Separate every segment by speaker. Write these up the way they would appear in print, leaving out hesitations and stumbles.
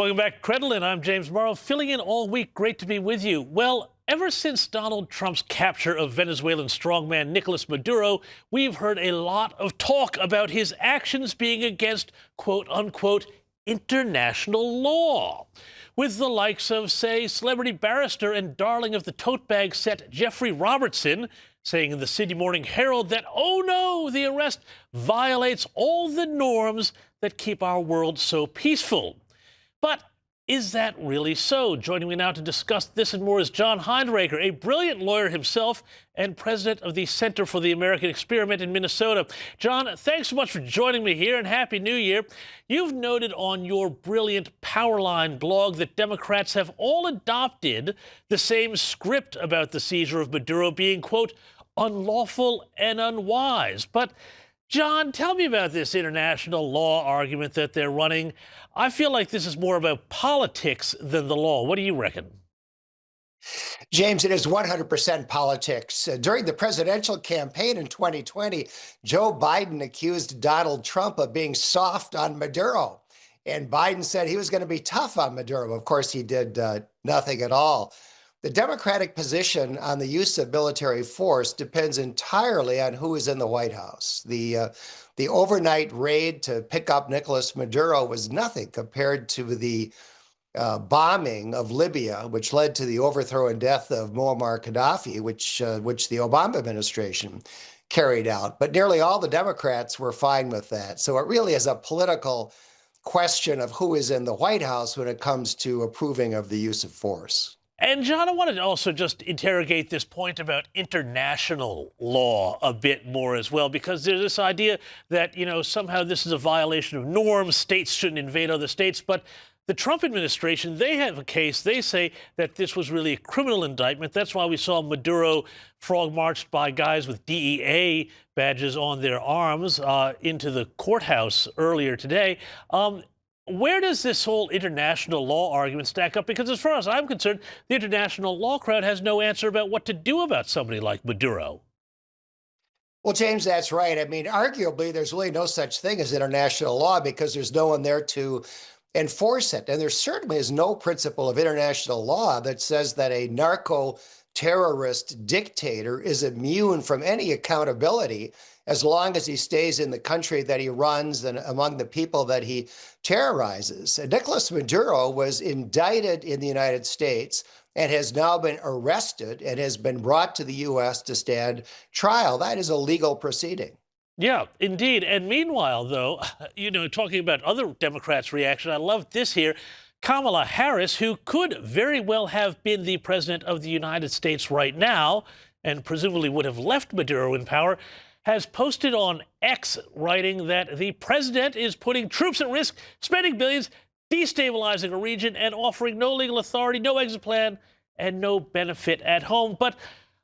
Speaker 1: Welcome back, Creditin. I'm James Morrow, filling in all week. Great to be with you. Well, ever since Donald Trump's capture of Venezuelan strongman Nicolas Maduro, we've heard a lot of talk about his actions being against, quote-unquote, international law. With the likes of, say, celebrity barrister and darling of the tote bag set Jeffrey Robertson saying in the Sydney Morning Herald that, oh no, the arrest violates all the norms that keep our world so peaceful. But is that really so? Joining me now to discuss this and more is John Hinderaker, a brilliant lawyer himself and president of the Center for the American Experiment in Minnesota. John, thanks so much for joining me here, and Happy New Year. You've noted on your brilliant Powerline blog that Democrats have all adopted the same script about the seizure of Maduro being, quote, unlawful and unwise. But John, tell me about this international law argument that they're running. I feel like this is more about politics than the law. What do you reckon?
Speaker 2: James, it is 100% politics. During the presidential campaign in 2020, Joe Biden accused Donald Trump of being soft on Maduro. And Biden said he was going to be tough on Maduro. Of course, he did nothing at all. The Democratic position on the use of military force depends entirely on who is in the White House. The overnight raid to pick up Nicolas Maduro was nothing compared to the bombing of Libya, which led to the overthrow and death of Muammar Gaddafi, which the Obama administration carried out. But nearly all the Democrats were fine with that. So it really is a political question of who is in the White House when it comes to approving of the use of force.
Speaker 1: And, John, I wanted to also just interrogate this point about international law a bit more as well, because there's this idea that, somehow this is a violation of norms, states shouldn't invade other states. But the Trump administration, they have a case. They say that this was really a criminal indictment. That's why we saw Maduro frog marched by guys with DEA badges on their arms into the courthouse earlier today. Where does this whole international law argument stack up? Because as far as I'm concerned, the international law crowd has no answer about what to do about somebody like Maduro.
Speaker 2: Well, James, that's right. I mean, arguably, there's really no such thing as international law because there's no one there to enforce it. And there certainly is no principle of international law that says that a narco-terrorist dictator is immune from any accountability as long as he stays in the country that he runs and among the people that he terrorizes. Nicolas Maduro was indicted in the United States and has now been arrested and has been brought to the U.S. to stand trial. That is a legal proceeding.
Speaker 1: Yeah, indeed. And meanwhile, though, talking about other Democrats' reaction, I love this here. Kamala Harris, who could very well have been the president of the United States right now and presumably would have left Maduro in power, has posted on X, writing that the president is putting troops at risk, spending billions, destabilizing a region, and offering no legal authority, no exit plan, and no benefit at home. But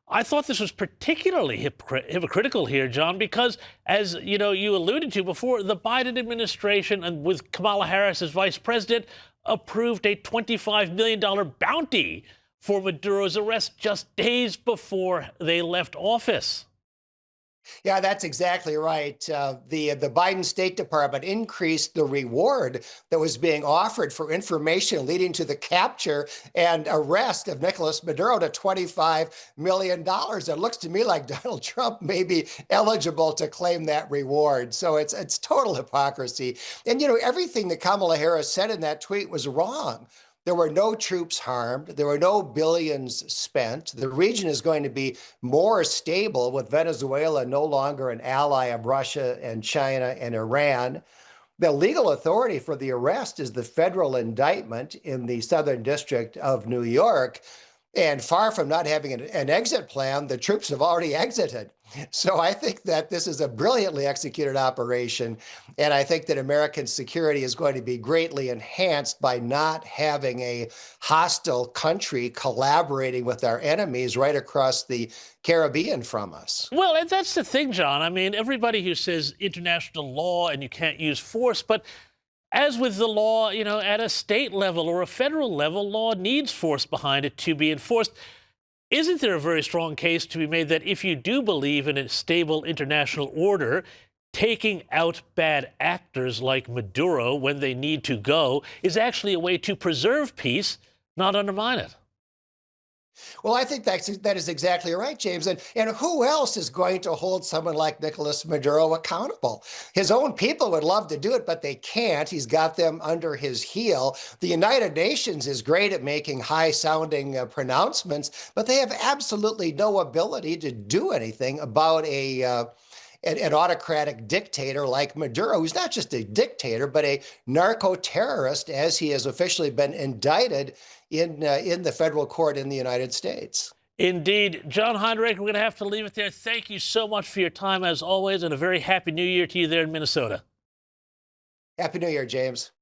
Speaker 1: I thought this was particularly hypocritical here, John, because as you alluded to before, the Biden administration, and with Kamala Harris as vice president, approved a $25 million bounty for Maduro's arrest just days before they left office.
Speaker 2: Yeah, that's exactly right. The Biden State Department increased the reward that was being offered for information leading to the capture and arrest of Nicolas Maduro to $25 million. It looks to me like Donald Trump may be eligible to claim that reward. So it's total hypocrisy. And, everything that Kamala Harris said in that tweet was wrong. There were no troops harmed. There were no billions spent. The region is going to be more stable with Venezuela no longer an ally of Russia and China and Iran. The legal authority for the arrest is the federal indictment in the Southern District of New York. And far from not having an exit plan, the troops have already exited. So I think that this is a brilliantly executed operation. And I think that American security is going to be greatly enhanced by not having a hostile country collaborating with our enemies right across the Caribbean from us.
Speaker 1: Well, and that's the thing, John. I mean, everybody who says international law and you can't use force, but as with the law, at a state level or a federal level, law needs force behind it to be enforced. Isn't there a very strong case to be made that if you do believe in a stable international order, taking out bad actors like Maduro when they need to go is actually a way to preserve peace, not undermine it.
Speaker 2: Well, I think that is exactly right, James. And who else is going to hold someone like Nicolas Maduro accountable? His own people would love to do it, but they can't. He's got them under his heel. The United Nations is great at making high-sounding pronouncements, but they have absolutely no ability to do anything about an autocratic dictator like Maduro, who's not just a dictator, but a narco-terrorist, as he has officially been indicted in the federal court in the United States.
Speaker 1: Indeed. John Hinderaker, we're going to have to leave it there. Thank you so much for your time, as always, and a very happy new year to you there in Minnesota.
Speaker 2: Happy New Year, James.